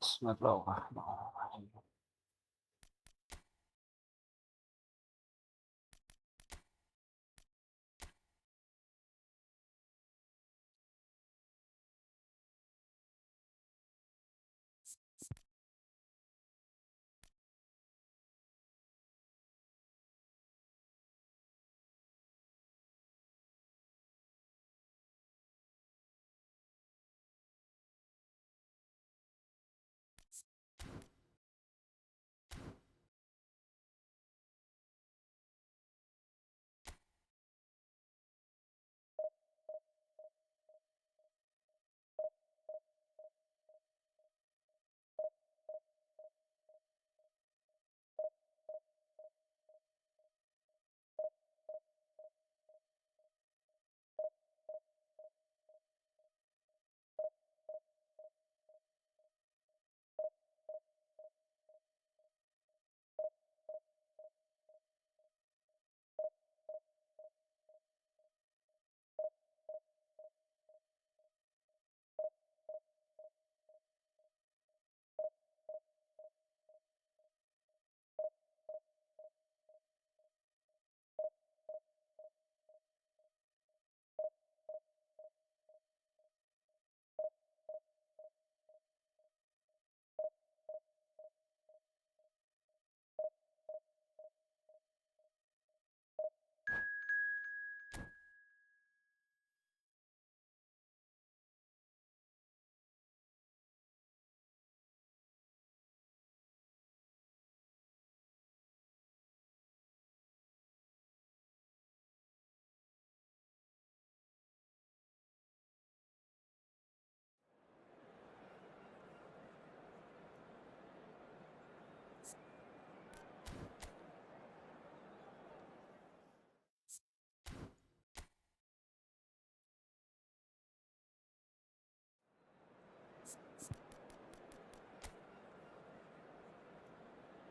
بسم الله الرحمن الرحیم.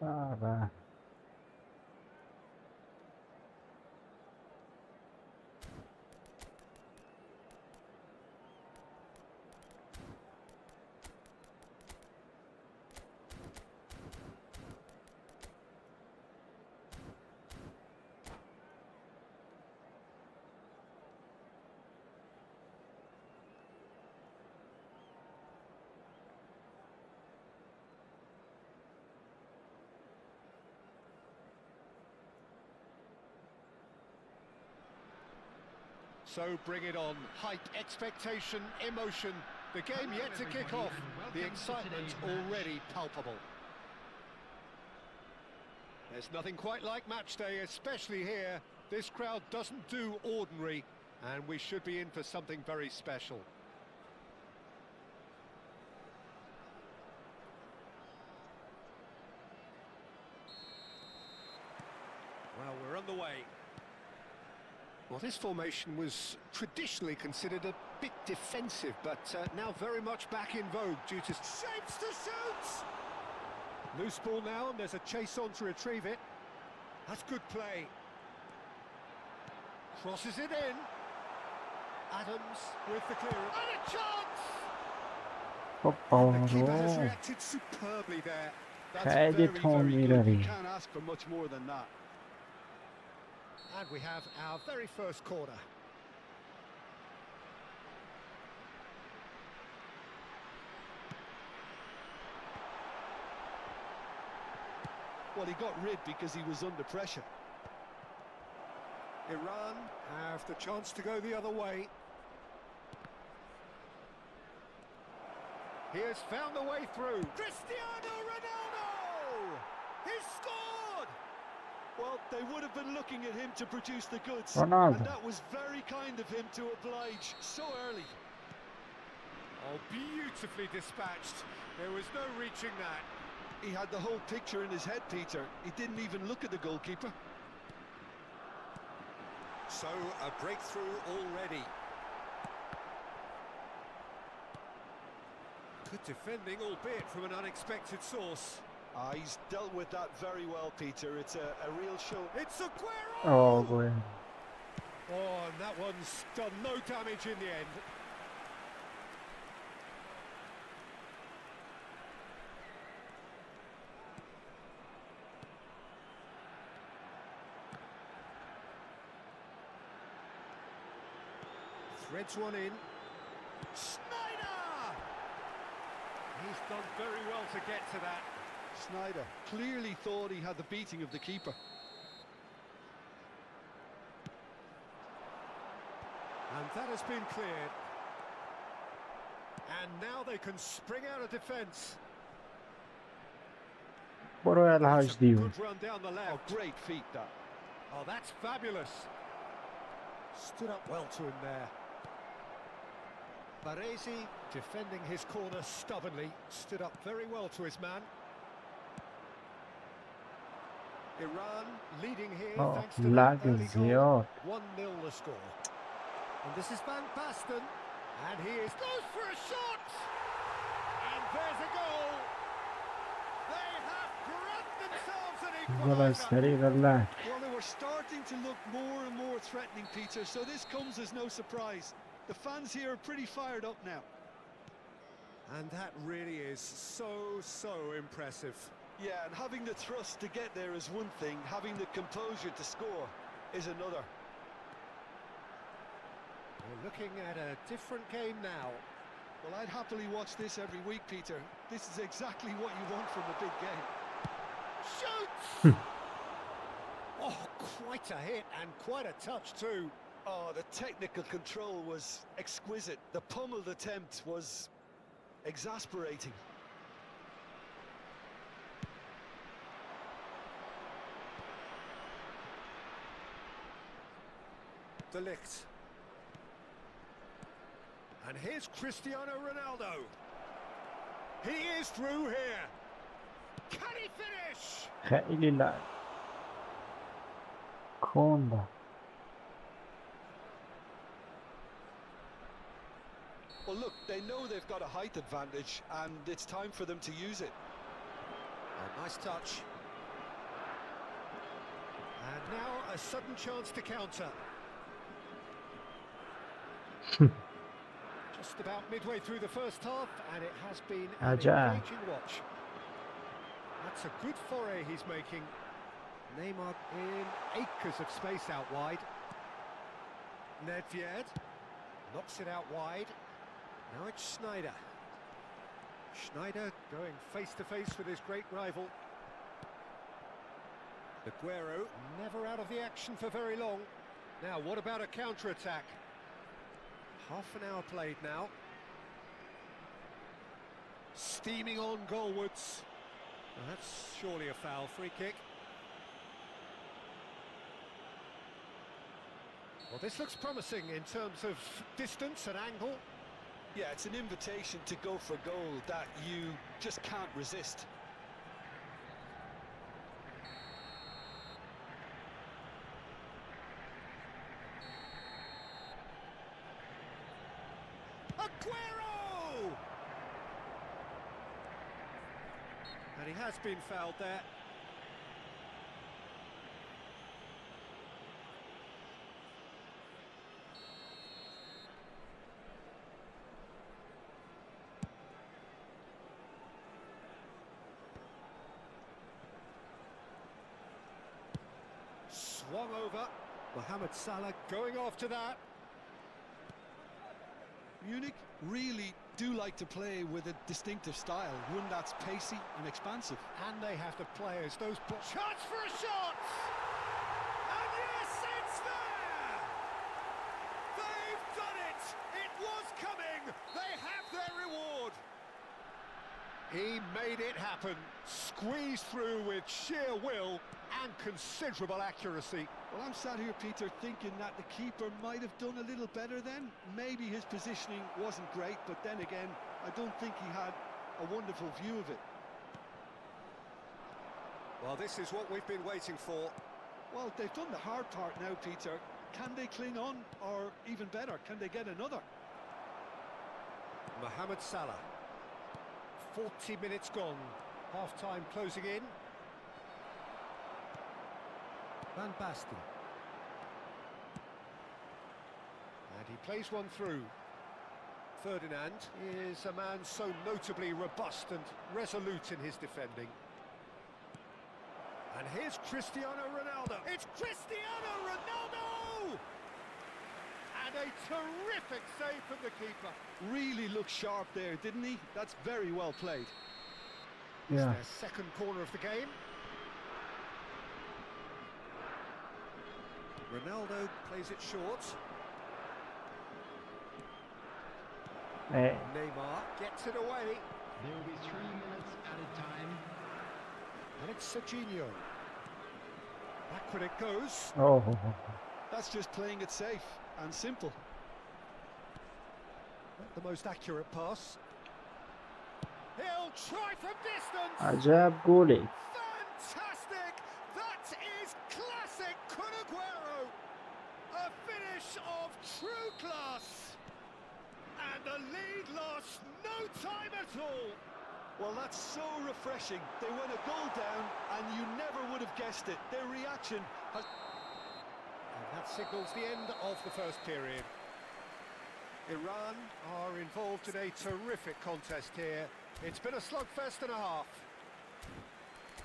بله. So bring it on. Hype, expectation, emotion. The game yet to kick off. The excitement already palpable. There's nothing quite like match day, especially here. This crowd doesn't do ordinary, and we should be in for something very special. Well, we're on the way. Well, this formation was traditionally considered a bit defensive, but now very much back in vogue due to shapes to shoot! Loose ball now, and there's a chase on to retrieve it. That's good play. Crosses it in. Adams with the clearance. And a chance! And the keeper has reacted superbly there. That's very, very good. You can't ask for much more than that. And we have our very first corner. Well, he got rid because he was under pressure. Iran have the chance to go the other way. He has found the way through. Cristiano Ronaldo! He's scored! Well, they would have been looking at him to produce the goods. Ronaldo. And that was very kind of him to oblige so early. Oh, beautifully dispatched. There was no reaching that. He had the whole picture in his head, Peter. He didn't even look at the goalkeeper. So, a breakthrough already. Good defending, albeit from an unexpected source. He's dealt with that very well, Peter. It's a real show. It's Aguero! Oh, boy. Oh, and that one's done no damage in the end. Threads one in. Snyder! He's done very well to get to that. Snyder clearly thought he had the beating of the keeper. And that has been cleared. And now they can spring out of defence. برو يا الحاج ديو. Good run down the left. Oh, great feat that. Oh, that's fabulous. Stood up well to him there. Baresi defending his corner stubbornly. Stood up very well to his man. Iran leading here thanks to that early goal. 1-0 the score. And this is Van Basten. And he goes for a shot. And there's a goal. They have grabbed themselves an equaliser. Well, they were starting to look more and more threatening, Peter, so this comes as no surprise. The fans here are pretty fired up now. And that really is so impressive. Yeah, and having the thrust to get there is one thing, having the composure to score is another. We're looking at a different game now. Well, I'd happily watch this every week, Peter. This is exactly what you want from a big game. Shoots! Oh, quite a hit and quite a touch too. Oh, the technical control was exquisite. The pummeled attempt was exasperating. De Ligt. And here's Cristiano Ronaldo. He is through here. Can he finish? خیلی لعب کنده. Well, look, they know they've got a height advantage, and it's time for them to use it. Oh, nice touch. And now a sudden chance to counter. Just about midway through the first half, and it has been an engaging watch. That's a good foray he's making. Neymar in acres of space out wide. Nedved knocks it out wide. Now it's Snyder. Snyder going face-to-face with his great rival. Aguero never out of the action for very long. Now, what about a counter-attack? Half an hour played now. Steaming on goalwards. Now that's surely a foul. Free kick. Well, this looks promising in terms of distance and angle. Yeah, it's an invitation to go for goal that you just can't resist. Aguero! And he has been fouled there. Swung over. Mohamed Salah going after that. Munich really do like to play with a distinctive style, one that's pacey and expansive. And they have the players, those... Chance for a shot! And yes, it's there! They've done it! It was coming! They have their reward! He made it happen, squeezed through with sheer will and considerable accuracy. Well, I'm sat here, Peter, thinking that the keeper might have done a little better then. Maybe his positioning wasn't great, but then again, I don't think he had a wonderful view of it. Well, this is what we've been waiting for. Well, they've done the hard part now, Peter. Can they cling on, or even better, can they get another? Mohamed Salah. 40 minutes gone. Half-time closing in. Van Basten. And he plays one through. Ferdinand is a man so notably robust and resolute in his defending. And here's Cristiano Ronaldo. It's Cristiano Ronaldo! And And a terrific save from the keeper. Really looked sharp there, didn't he? That's very well played. It's Yeah. their second corner of the game. Ronaldo plays it short. Neymar gets it away. There will be 3 minutes added time. And it's Serginho. Backward it goes. Oh. That's just playing it safe and simple. Not the most accurate pass. He'll try from distance. عجب گلی. Fantastic! That is classic Kun Aguero. A finish of true class. And the lead lost no time at all. Well, that's so refreshing. They went a goal down and you never would have guessed it. Their reaction has... And that signals the end of the first period. Iran are involved in a terrific contest here. It's been a slugfest and a half.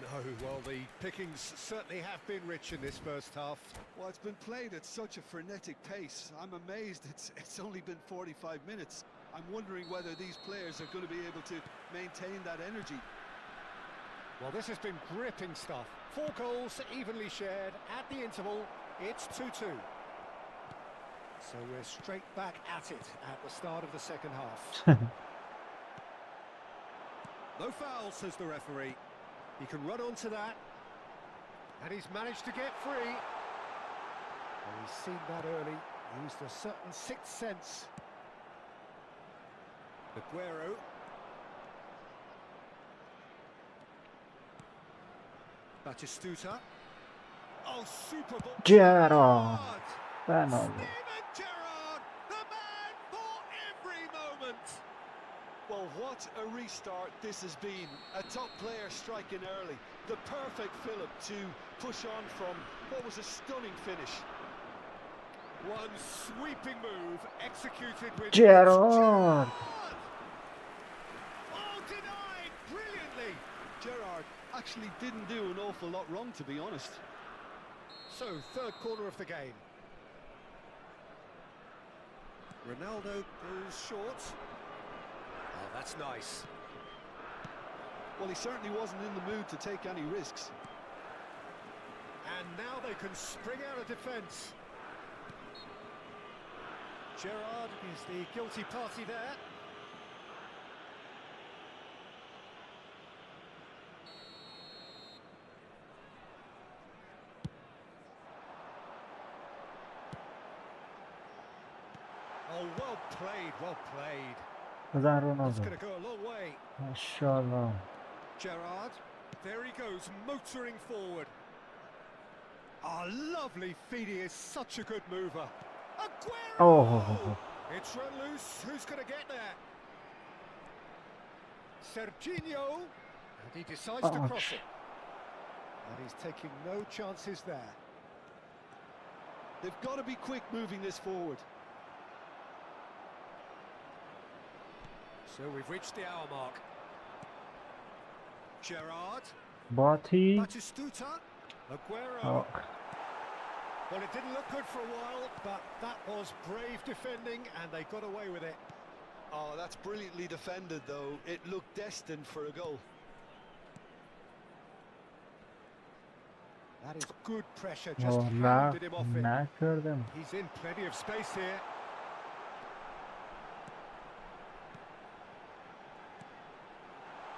No, well, the pickings certainly have been rich in this first half. Well, it's been played at such a frenetic pace. I'm amazed it's only been 45 minutes. I'm wondering whether these players are going to be able to maintain that energy. Well, this has been gripping stuff. 4 goals evenly shared at the interval. It's 2-2. So we're straight back at it at the start of the second half. No foul, says the referee. He can run onto that. And he's managed to get free. Well, he's seen that early. Used a certain sixth sense. Aguero. Batistuta. Oh, super ball. Gerrard. Penalty. Steven Gerrard, the man for every moment. Well, what a restart this has been. A top player striking early. The perfect fillip to push on from what was a stunning finish. One sweeping move executed with Gerrard. Oh, denied brilliantly. Gerrard actually didn't do an awful lot wrong, to be honest. So, third corner of the game. Ronaldo goes short. Oh, that's nice. Well, he certainly wasn't in the mood to take any risks. And now they can spring out of defence. Gerrard is the guilty party there. Oh, well played, well played. بزن That's رونالدو. going to go a long way. ماشاءالله. Gerrard, there he goes, motoring forward. Ah, lovely feet, he is such a good mover. Aguero! Oh. It's run loose, who's going to get there? Serginho, and he decides to cross it. And he's taking no chances there. They've got to be quick moving this forward. So we've reached the hour mark. Gerrard, باتی. Batistuta, Aguero. Oh. Well, it didn't look good for a while, but that was brave defending, and they got away with it. Oh, that's brilliantly defended, though. It looked destined for a goal. That is good pressure, just والله hounded him off it. نکردم. He's in plenty of space here.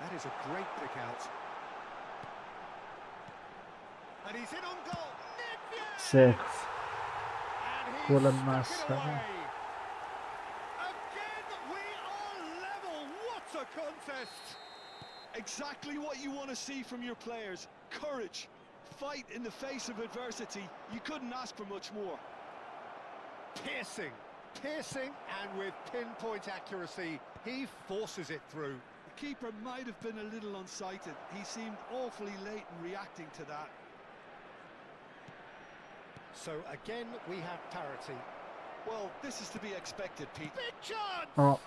That is a great pick out. And he's in on goal. سه. And he's گل stuck it مسخره. away. Again, we are level. What a contest. Exactly what you want to see from your players. Courage. Fight in the face of adversity. You couldn't ask for much more. Piercing, piercing, and with pinpoint accuracy, he forces it through. The keeper might have been a little unsighted. He seemed awfully late in reacting to that. So again, we have parity. Well, this is to be expected, Pete. Big chance! Oh.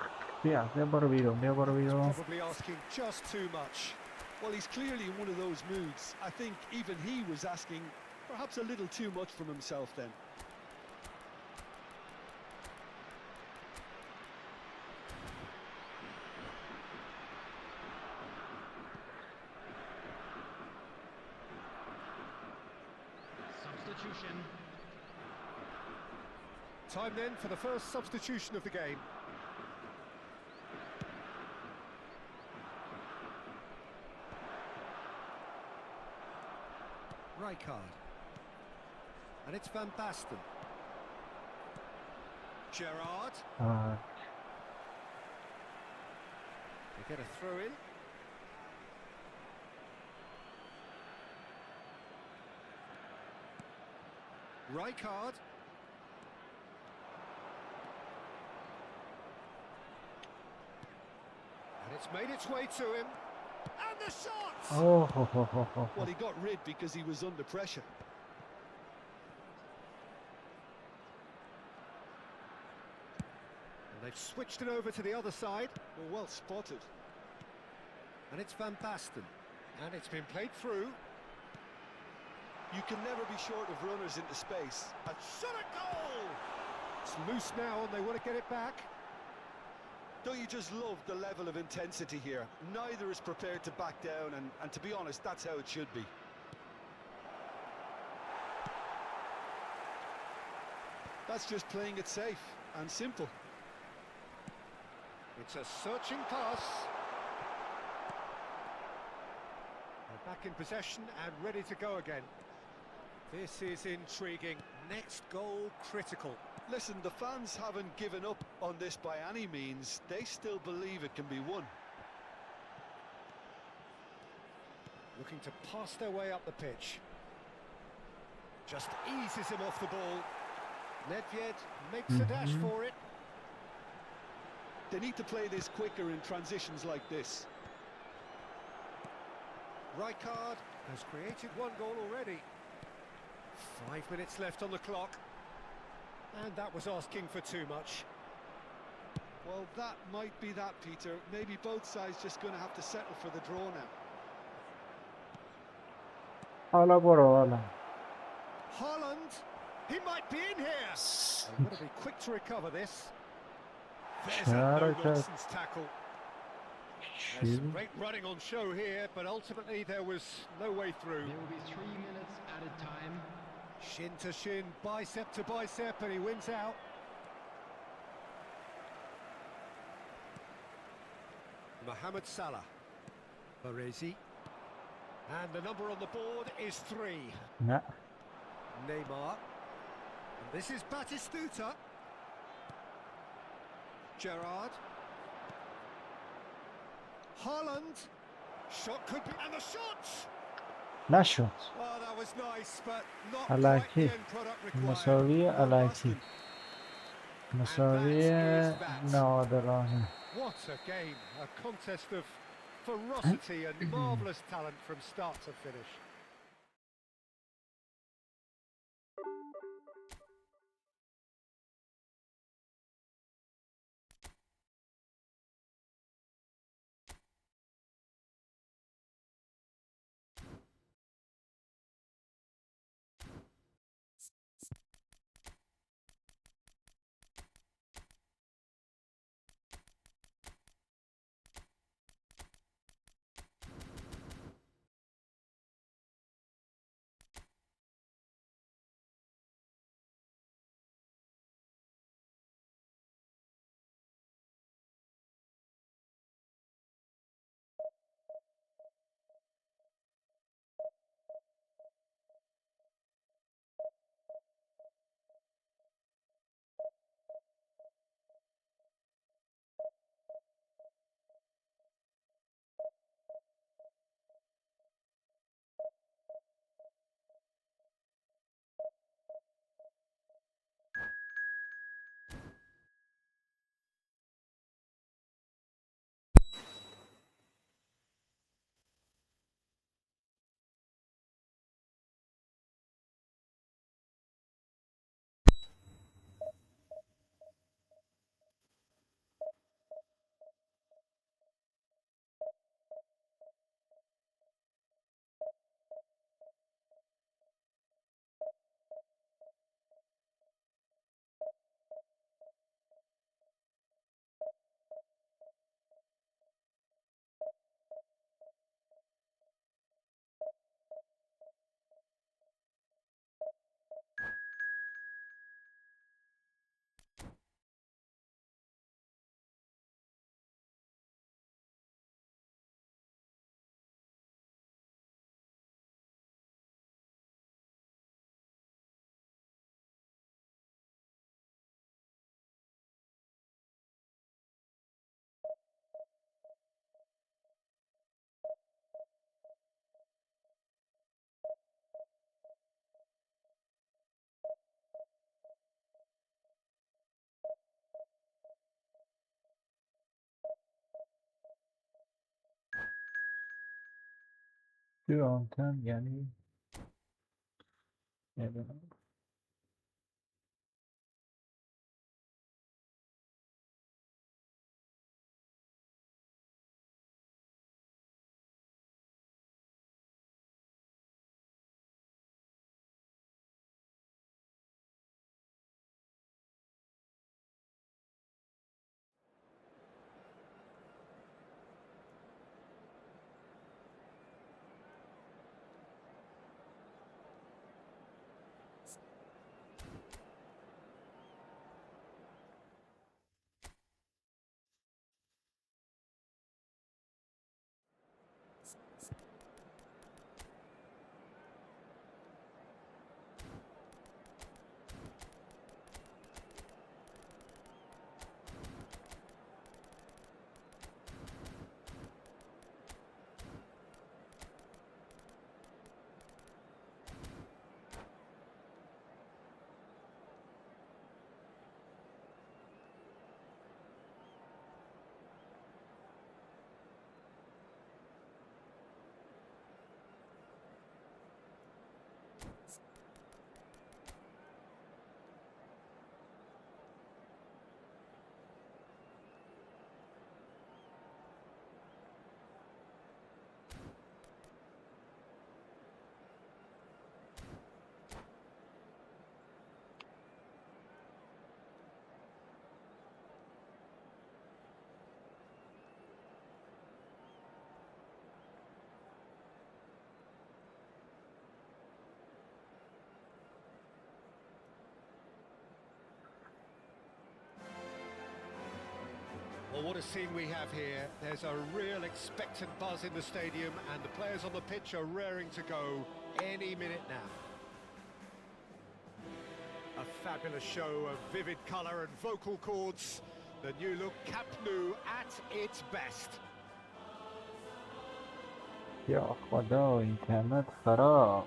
بیا برو بیرون. بیا برو بیرون. Probably asking just too much. Well, he's clearly in one of those moods. I think even he was asking perhaps a little too much from himself then. substitution. Time then for the first substitution of the game. Rijkaard. And it's Van Basten. Gerrard. They get a throw in. Rijkaard. And it's made its way to him. And the shot! Oh, ho, ho, ho, ho, Well, ho. he got rid because he was under pressure. And they've switched it over to the other side. Well spotted. And it's Van Basten. And it's been played through. You can never be short of runners into space. A shot at goal! It's loose now and they want to get it back. Don't you just love the level of intensity here? Neither is prepared to back down, and to be honest, that's how it should be. That's just playing it safe and simple. It's a searching pass. They're back in possession and ready to go again. This is intriguing. Next goal critical. Listen, the fans haven't given up on this by any means. They still believe it can be won. Looking to pass their way up the pitch. Just eases him off the ball. Nedved makes a dash for it. They need to play this quicker in transitions like this. Rijkaard has created one goal already. 5 minutes left on the clock. And that was asking for too much. Well, that might be that, Peter. Maybe both sides just going to have to settle for the draw now. حالا برو حالا. Haaland, he might be in here. They've got to be quick to recover this. There's a no-nonsense tackle. There's some great running on show here, but ultimately there was no way through. There will be 3 minutes added time. Shin to shin, bicep to bicep, and he wins out. Mohamed Salah. Baresi. And the number on the board is 3. نه. Neymar. And this is Batistuta. Gerrard. Haaland. Shot could be... And the shot! نشد. Oh, that was nice, but not الکی. quite the end product required. مساوی Well, الکی. Boston. مساوی نادرانه. What a game, a contest of ferocity and marvellous talent from start to finish. ورفتن یعنی نمیدونم. Well, what a scene we have here. There's a real expectant buzz in the stadium and the players on the pitch are raring to go any minute now. A fabulous show of vivid colour and vocal cords. The new look Camp Nou at its best. یا خدا اینترنت خراب.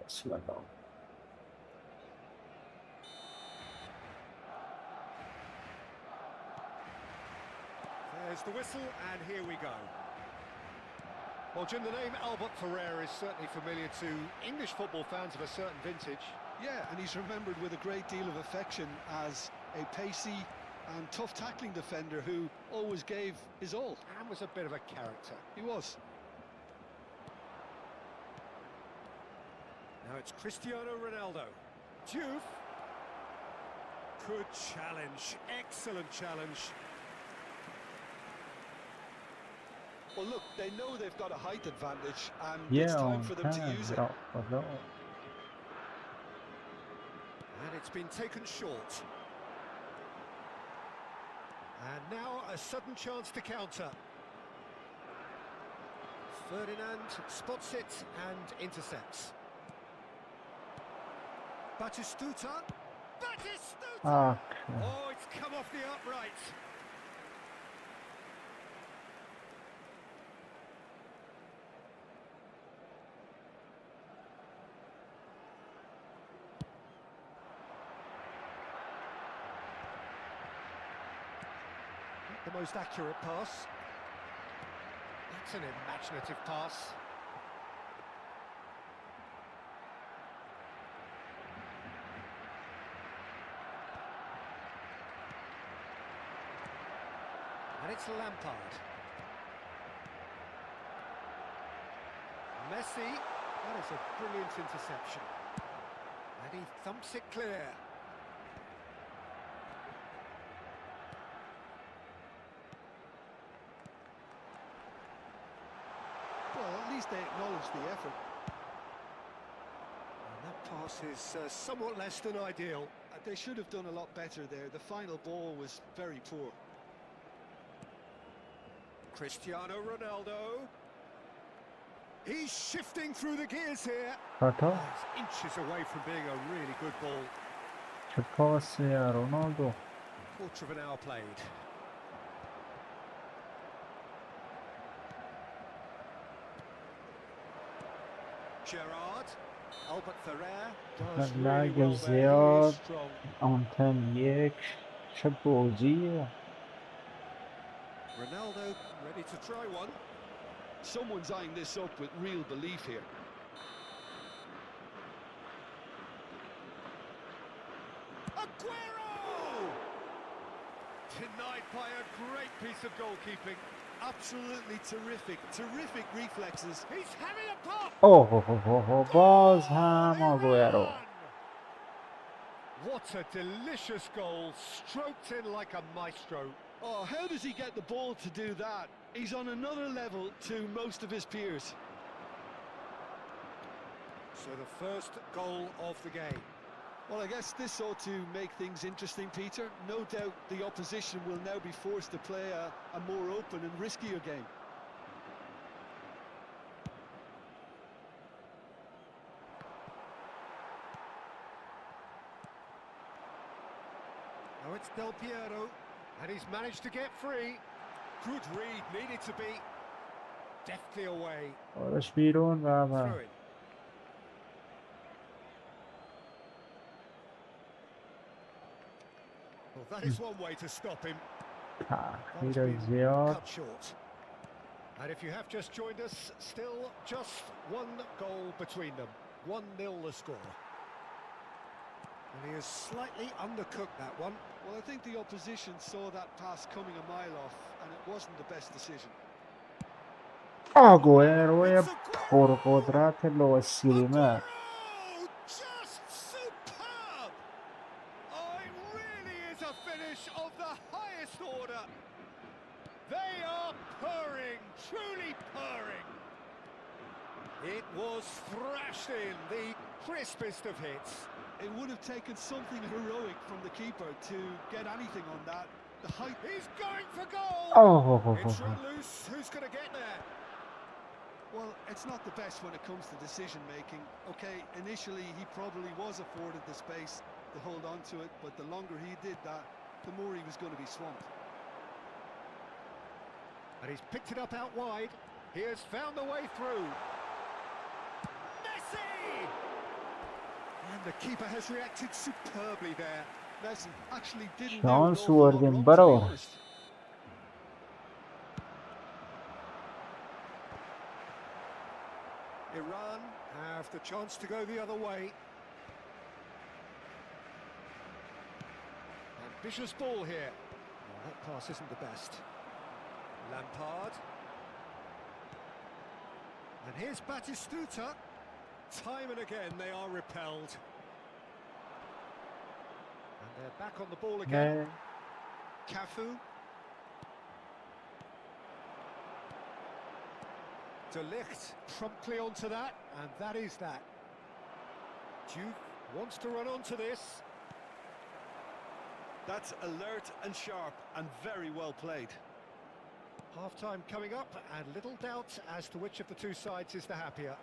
بسم الله. There's the whistle, and here we go. Well, Jim, the name Albert Ferrer is certainly familiar to English football fans of a certain vintage. Yeah, and he's remembered with a great deal of affection as a pacey and tough tackling defender who always gave his all. And was a bit of a character. He was. Now it's Cristiano Ronaldo. Diouf. Good challenge, excellent challenge. Well, look, they know they've got a height advantage, and Yeah, it's time for them to use it. یا خدا. And it's been taken short. And now a sudden chance to counter. Ferdinand spots it and intercepts. Batistuta. Batistuta! Okay. Oh, it's come off the upright. The most accurate pass. That's an imaginative pass. And it's Lampard. Messi. That is a brilliant interception. And he thumps it clear. Well, at least they acknowledge the effort. And that pass is somewhat less than ideal. They should have done a lot better there. The final ball was very poor. Cristiano Ronaldo. He's shifting through the gears here. خطا. He's inches away from being a really good ball. چه پاسی رونالدو. Quarter of an hour played. Gerrard. Albert Ferrer does really لگ well there. He زیاد. is strong. آنتن یک. چه بازیه. Ronaldo ready to try one. Someone's eyeing this up with real belief here. Aguero! Denied by a great piece of goalkeeping. Absolutely terrific, terrific reflexes. He's having a pop! باز هم آگوئرو. What a delicious goal, stroked in like a maestro. Oh, how does he get the ball to do that? He's on another level to most of his peers. So the first goal of the game. Well, I guess this ought to make things interesting, Peter. No doubt the opposition will now be forced to play a more open and riskier game. Now it's Del Piero, and he's managed to get free. Good read, needed to be deftly away. آرش بیرون و Throw in. Well, that is one way to stop him. That has تأخیر been زیاد. cut short. And if you have just joined us, still just one goal between them. 1-0 the score. And he has slightly undercooked that one. Well, I think the opposition saw that pass coming a mile off, and it wasn't the best decision. آگوئرو پرقدرت لوسیلمر. Aguero! Just superb! Oh, it really is a finish of the highest order. They are purring, truly purring. It was thrashed in, the crispest of hits. It would have taken something heroic from the keeper to get anything on that. The height. He's going for goal! Oh, It's run loose, who's going to get there? Well, it's not the best when it comes to decision making. Okay, initially he probably was afforded the space to hold on to it, but the longer he did that, the more he was going to be swamped. And he's picked it up out wide. He has found the way through. Messi! And the keeper has reacted superbly there. Messi actually didn't Şans do an awful lot verdim, wrong, to bravo. be honest. Iran have the chance to go the other way. Ambitious ball here. Oh, that pass isn't the best. Lampard. And here's Batistuta. Time and again they are repelled. And they're back on the ball again. نه Cafu. De Ligt promptly onto that, and that is that. Duke wants to run onto this. That's alert and sharp and very well played. Half-time coming up, and little doubt as to which of the two sides is the happier.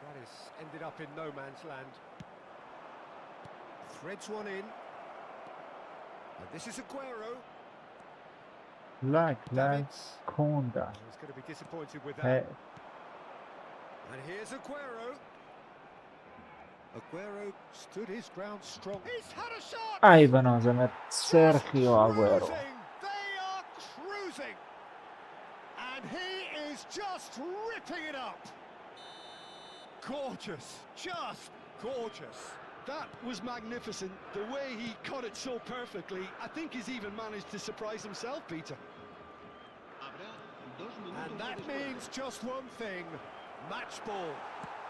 That is ended up in no man's land. Threads one in. And this is Aguero. لک کوندا. He's going to be disappointed with that. Hey. And here's Aguero. Aguero stood his ground strong. He's had a shot! ای به نازمت سرخیو آگوئرو. Cruising. They are cruising. And he is just ripping it up. Gorgeous. Just gorgeous. That was magnificent. The way he cut it so perfectly, I think he's even managed to surprise himself, Peter. And that means just one thing. Match ball.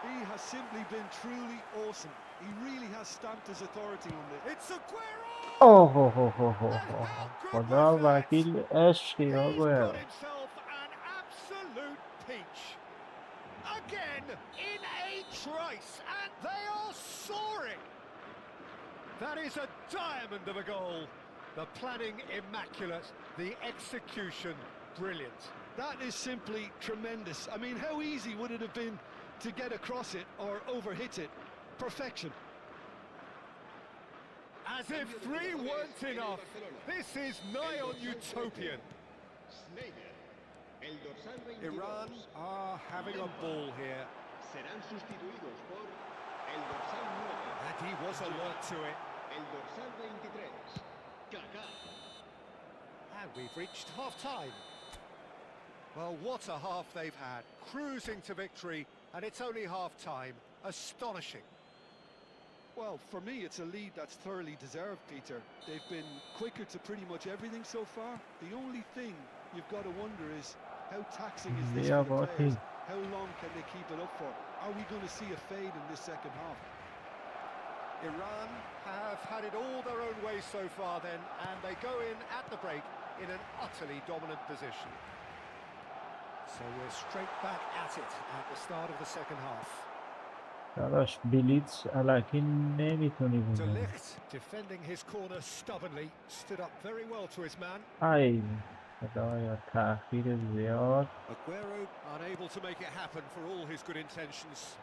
He has simply been truly awesome. He really has stamped his authority on this. It's Aguero! خدا وکیل عشقی He's آگوئرو. got himself an absolute peach. Again, in a trice, and they are soaring. That is a diamond of a goal. The planning immaculate, the execution brilliant. That is simply tremendous. I mean, how easy would it have been to get across it or overhit it? Perfection. As if three weren't enough. This is nigh on utopian. Iran are having a ball here. Serán sustituidos por el dorsal 9, And he was alert to it. el dorsal 23, Kaká. And we've reached half-time. Well, what a half they've had. Cruising to victory, and it's only half-time. Astonishing. Well, for me, it's a lead that's thoroughly deserved, Peter. They've been quicker to pretty much everything so far. The only thing you've got to wonder is how taxing is this Yeah, for the but players? How long can they keep it up for? Are we going to see a fade in this second half? Iran have had it all their own way so far then, and they go in at the break in an utterly dominant position. So we're straight back at it at the start of the second half. داداش بلیت الکی نمیتونی De بزنی. Ligt defending his corner stubbornly, stood up very well to his man. ای خدایا تأخیر زیاد. Aguero unable to make it happen for all his good intentions.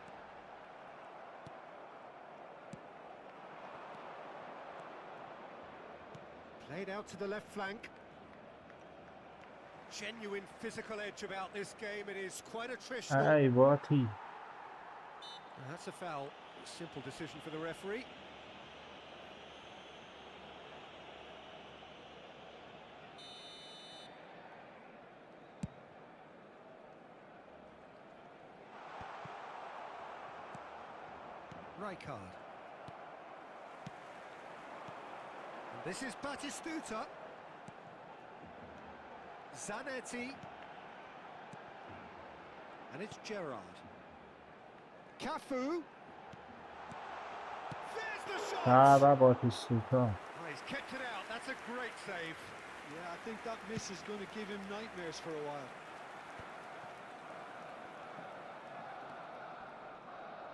Played out to the left flank. Genuine physical edge about this game. It is quite attritional. ای باتی. That's a foul. Simple decision for the referee. Rijkaard. And this is Batistuta. Zanetti. And it's Gerrard. Cafu. There's the shot. و باتیستوتا. Oh, he's kicked it out. That's a great save. Yeah, I think that miss is going to give him nightmares for a while.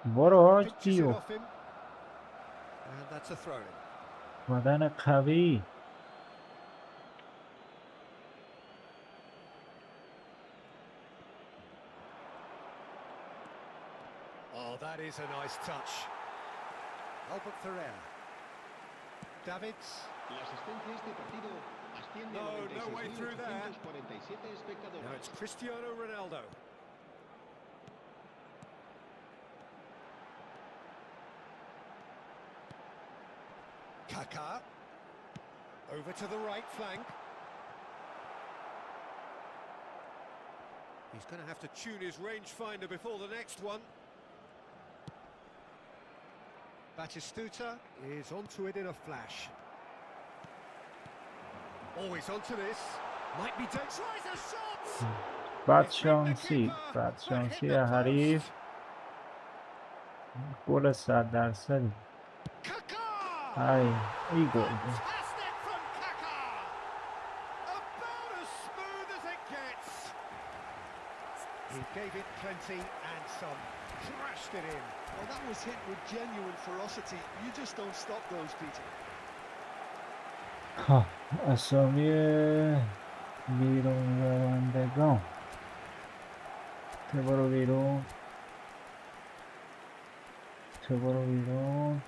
برو Pinches it جیو. off him. And that's a throw. بدن قوی. Oh, that is a nice touch. Albert Ferrer. Davids. La asistencia a este partido asciende a No way through there. 96.847 espectadores. Now it's Cristiano Ronaldo. Kaká. Over to the right flank. He's going to have to tune his rangefinder before the next one. Batistuta is onto it in a flash. Oh, he's onto this. Might be dead. Tries a shot! بد شانسی. بد شانسی حریف. گل 100%. Kaká! ای ای گل. Fantastic from Kaká! About as smooth as it gets. He gave it plenty and some. Thrashed it in. Well, that was hit with genuine ferocity. You just don't stop those, Peter. ها اسامی بیرون روندگان. تو برو بیرون. تو برو بیرون.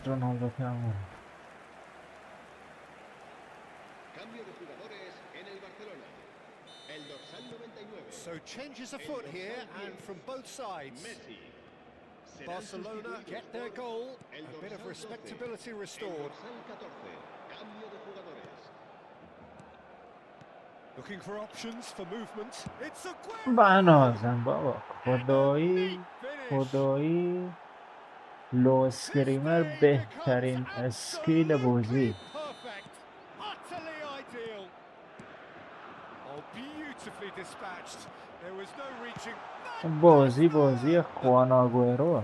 رونالدو تمام. Cambio de jugadores en el Barcelona. El dorsal 99. So changes afoot here and from both sides. Messi. Serán Barcelona sustituidos get their por goal. el A bit of dorsal 12, respectability el restored. dorsal 14. Cambio de jugadores. Looking for options for movement. It's a بنازم بابا خدایی finish. خدایی لو اسکریمر بهترین اسکیل بازی. Perfect. Utterly ideal. Oh, beautifully dispatched. There was no reaching. بازی خوان آگوئرو. Oh,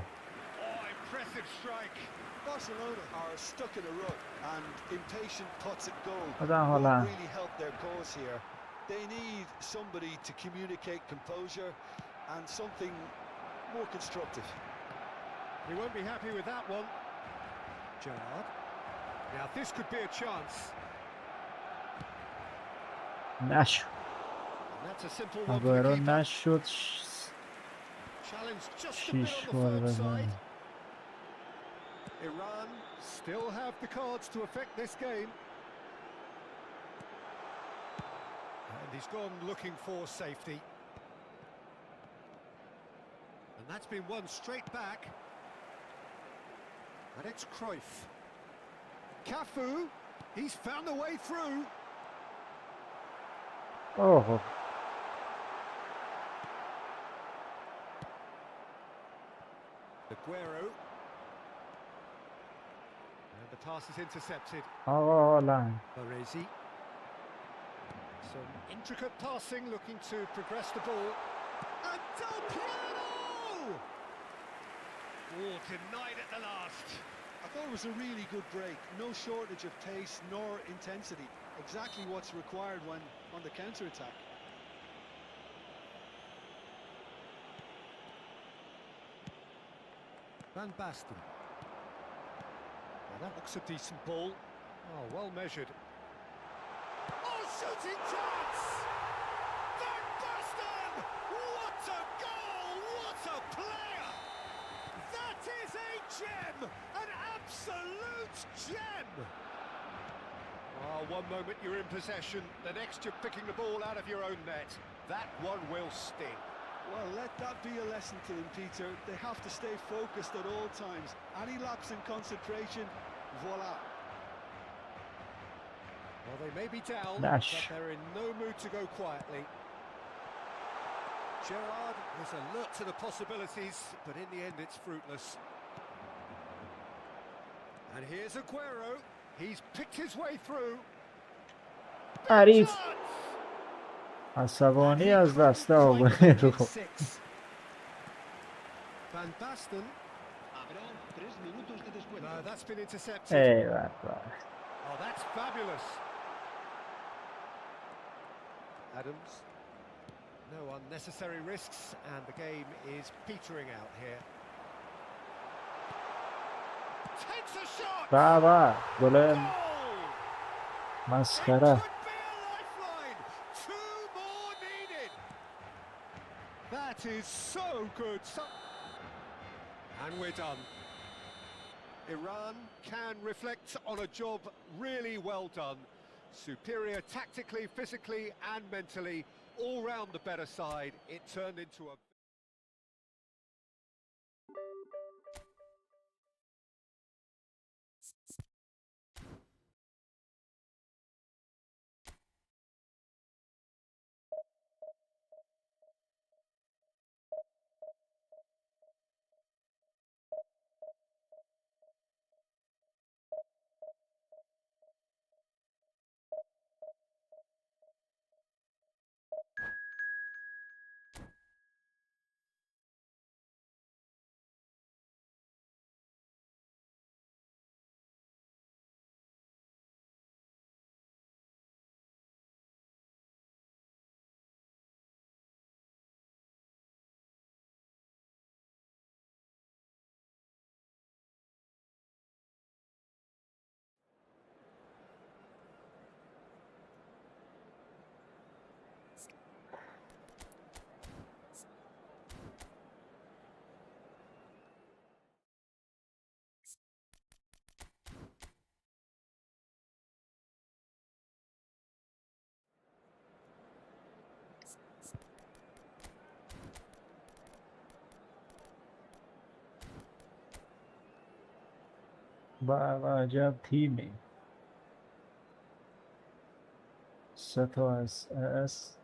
impressive strike. Barcelona are stuck in a rut and impatient putts at goal آدم won't حالا really help their cause here. They need somebody to communicate composure and something more constructive. He won't be happy with that one. Gerrard. Now this could be a chance. نشد. And that's a simple one for the آگوئرو keeper. نشد. Challenge just a bit شیش on the گل firm بزنه. side. Iran still have the cards to affect this game. And he's gone looking for safety. And that's been won straight back. And it's Cruyff. Cafu. He's found the way through. اوه Aguero. And the pass is intercepted. آقا لن Baresi. Some intricate passing, looking to progress the ball. And Del Piero! Oh, denied at the last. I thought it was a really good break. No shortage of pace nor intensity. Exactly what's required when on the counter-attack. Van Basten. Well, that looks a decent ball. Oh, well measured. Oh, shooting chance! Van Basten! What a goal! What a player! That is a gem! An absolute gem! Oh, one moment you're in possession, the next you're picking the ball out of your own net. That one will sting. Well, let that be a lesson to them, Peter. They have to stay focused at all times. Any lapse in concentration, voila. Well, they may be down, Nash. but they're in no mood to go quietly. Gerrard is alert to the possibilities, but in the end it's fruitless. And here's Aguero. He's picked his way through. حریف Chance! عصبانی از دست آوره رو Van Basten. Habrá 3 minutos de descuento. No, that's been intercepted. ای بابا. Oh, that's fabulous. Adams. No unnecessary risks, and the game is petering out here. Takes a shot. بابا گل Goal! مسخره It could be a lifeline. 2 more needed. That is so good. And we're done. Iran can reflect on a job really well done. Superior tactically, physically and mentally. All round the better side. It turned into a... بابا عجب تیمی 3 تا از اس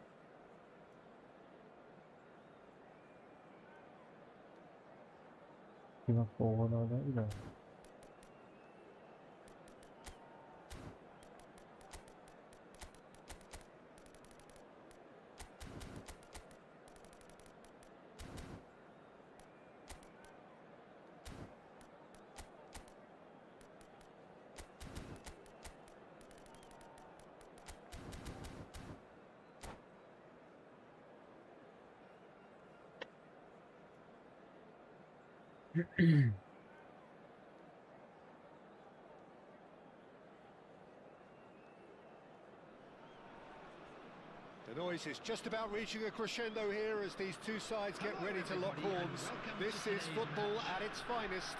تیم فوق‌العاده‌ای داره. The noise is just about reaching a crescendo here as these two sides get ready to lock horns. This is football at its finest.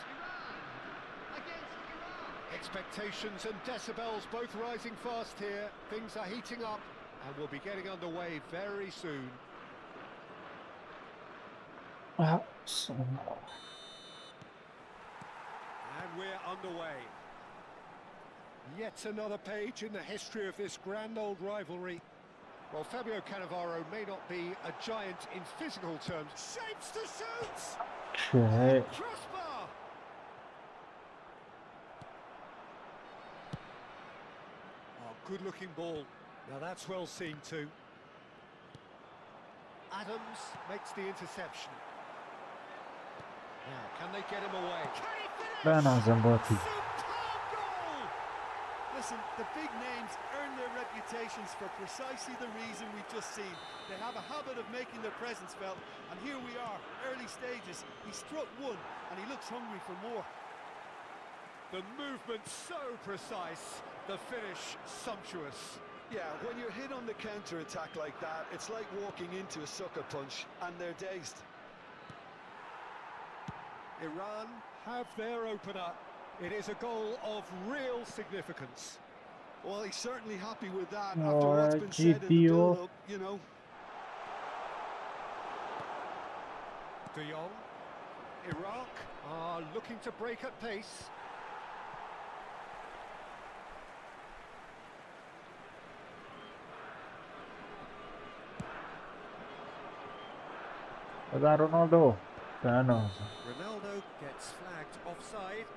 Expectations and decibels both rising fast here. Things are heating up and we'll be getting underway very soon. And we're underway. Yet another page in the history of this grand old rivalry. Well, Fabio Cannavaro may not be a giant in physical terms. Shapes to shoot! چه Crossbar! Oh, good-looking ball. Now that's well seen too. Adams makes the interception. Now, can they get him away? Can he finish? بنازم باتی Superb goal! Listen, the big names earn their reputations for precisely the reason we've just seen. They have a habit of making their presence felt, and here we are, early stages. He struck one, and he looks hungry for more. The movement so precise, the finish sumptuous. Yeah, when you're hit on the counter-attack like that, it's like walking into a sucker punch, and they're dazed. Iran have their opener. It is a goal of real significance. Well, he's certainly happy with that Oh, after what's been said in the GPO. build-up, you know. De Jong. Iraq are looking to break at pace. بزن رونالدو بنازم Ronaldo gets flagged offside.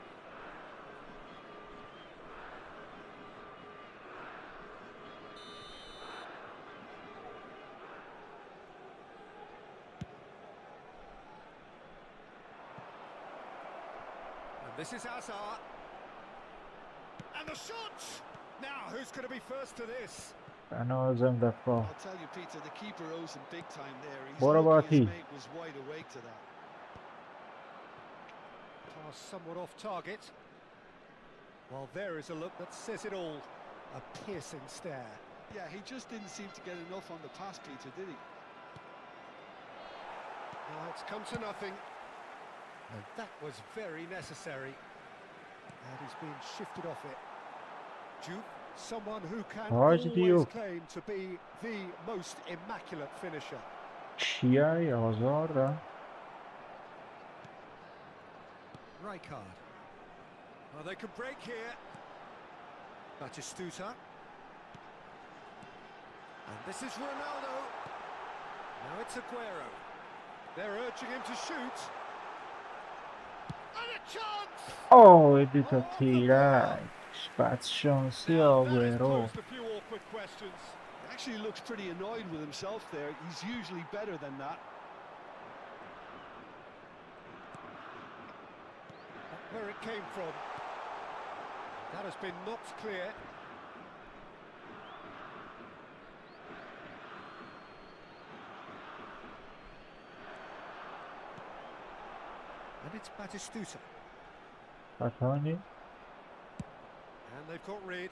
And this is Azar. And the shot! Now, who's going to be first to this? بنازم دفاع I'll tell you, Peter, the keeper owes him big time there. He's What lucky about his he? mate was wide awake to that. Pass somewhat off target. Well, there is a look that says it all. A piercing stare. Yeah, he just didn't seem to get enough on the pass, Peter, did he? Now it's come to nothing. And that was very necessary. And he's being shifted off it. Duke, someone who can How's always Duke? claim to be the most immaculate finisher. چیه آزار Rijkaard. Well, they could break here. Batistuta. And this is Ronaldo. Now it's Aguero. They're urging him to shoot. And a chance! اوه دیتا تیرک بد شانسی Now, that has آگویرو posed a few awkward questions. He actually looks pretty annoyed with himself there. He's usually better than that. Where it came from. That has been knocked clear. And it's Batistuta. خطانی And they've got rid.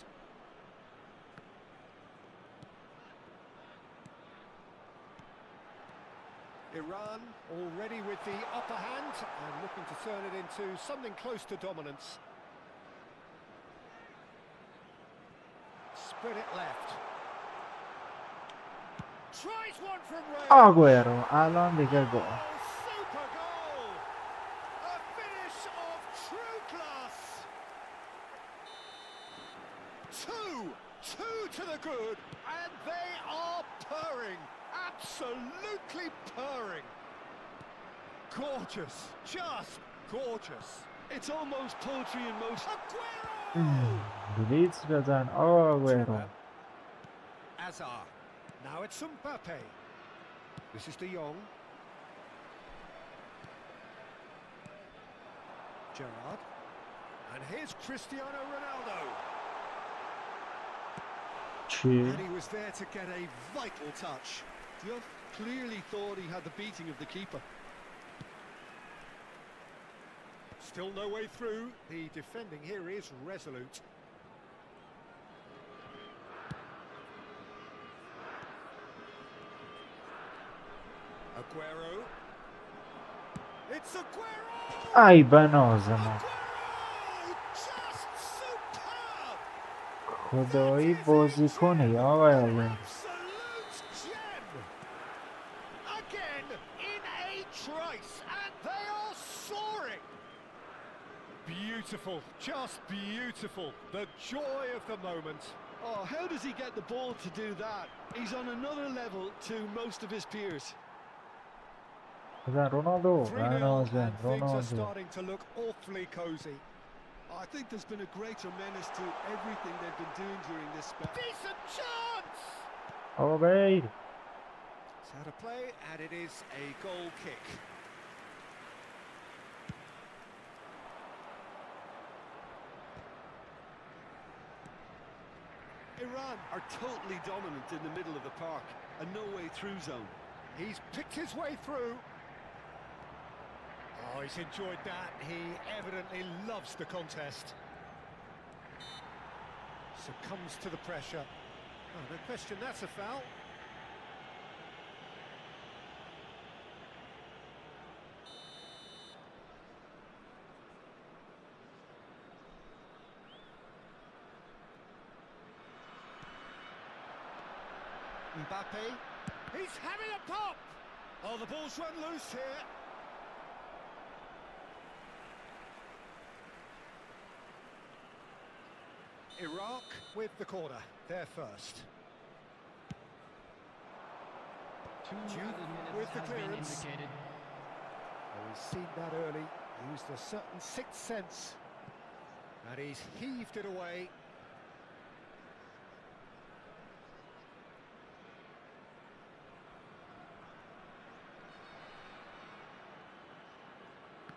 Iran already with the upper hand and looking to turn it into something close to dominance. Spread it left. Tries one from range. آگویرو الان دیگه گل Oh, super goal! A finish of true class. Two to the good, and they are purring. Absolutely purring. Gorgeous, just gorgeous. It's almost poetry in motion. Aguero! بلیتز بزن آگویرو Azar. Now it's Mbappe. This is De Jong. Gerrard. And here's Cristiano Ronaldo. چی؟ And he was there to get a vital touch. Just clearly thought he had the beating of the keeper. Still no way through. The defending here is resolute. Aguero. It's Aguero! ای بنازم Aguero! Just superb! خدایی بازی کنی آقای آلن Absolute gem! Again in a trice, and they are soaring! Beautiful, just beautiful. The joy of the moment. Oh, how does he get the ball to do that? He's on another level to most of his peers. بزن رونالدو 3-0 نازن and things are رونالدو. starting to look awfully cosy. I think there's been a greater menace to everything they've been doing during this spell. Decent chance! آقا بیر. It's out of play and it is a goal kick. Iran are totally dominant in the middle of the park, a no-way through zone. He's picked his way through. Oh, he's enjoyed that. He evidently loves the contest. Succumbs to the pressure. Oh, no question, that's a foul. Mbappe. He's having a pop! Oh, the ball's run loose here. Iraq with the corner. They're first. 2 Jude added minutes with the has been clearance. indicated. Oh, he's seen that early. Used a certain sixth sense. And he's heaved it away.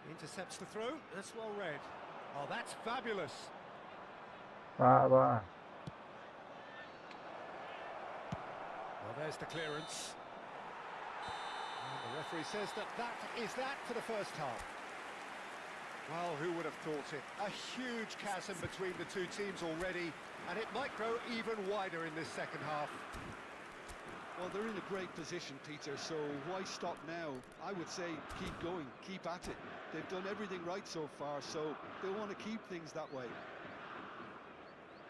Intercepts the throw. That's well read. Oh, that's fabulous. بابا. Well, there's the clearance. And the referee says that is that for the first half. Well, who would have thought it? A huge chasm between the two teams already, and it might grow even wider in this second half. Well, they're in a great position, Peter, so why stop now? I would say keep going, keep at it. They've done everything right so far, so they want to keep things that way.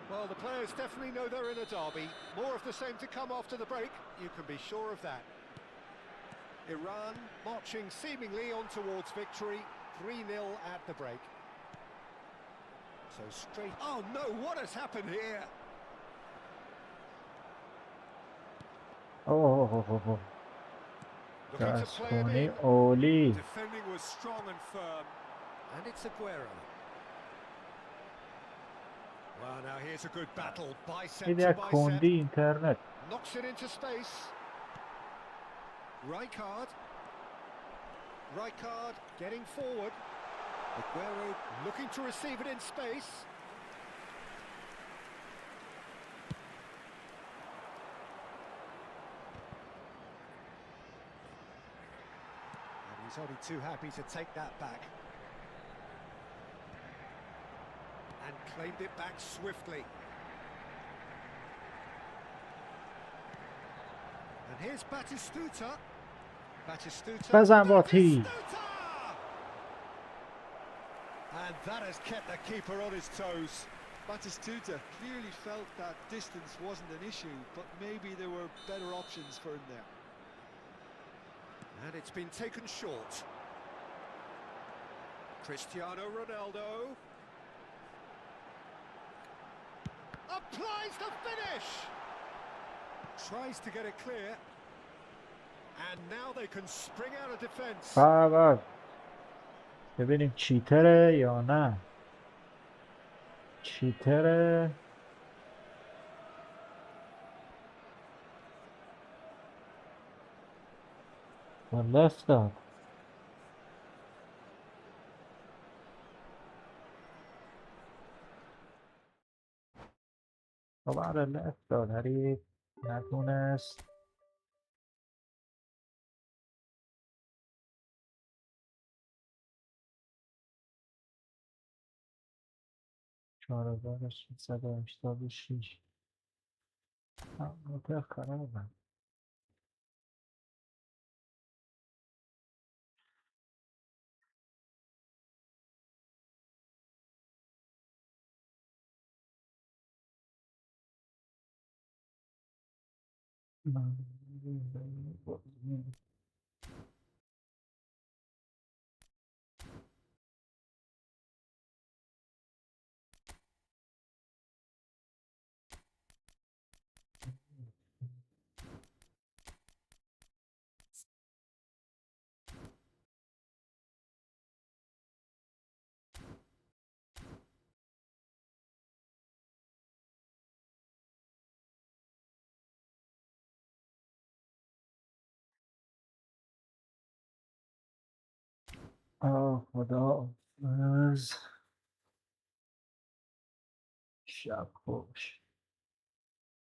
Well, the players definitely know they're in a derby. More of the same to come after the break, you can be sure of that. Iran marching seemingly on towards victory, 3-0 at the break. So straight... Oh no, what has happened here? اوه Looking to play it دستخونی in. عالی. Defending was strong and firm. And it's Aguero. Well, now here's a good battle, bicep این to یک bicep. کندی اینترنت. Knocks it into space. Rijkaard. Rijkaard getting forward. Aguero looking to receive it in space. And he's only too happy to take that back. And claimed it back swiftly. And here's Batistuta. Batistuta. بزن باتی. Batistuta! And that has kept the keeper on his toes. Batistuta clearly felt that distance wasn't an issue, but maybe there were better options for him there. And it's been taken short. Cristiano Ronaldo. Applies the finish! Tries to get it clear. And now they can spring out of defence. بابا. ببینیم چیتره یا نه. چیتره. و لفت داد. خب آره لفت داد. هری نتونست. چهارهزارش 186. متر خرابم. خدا از شب خوش.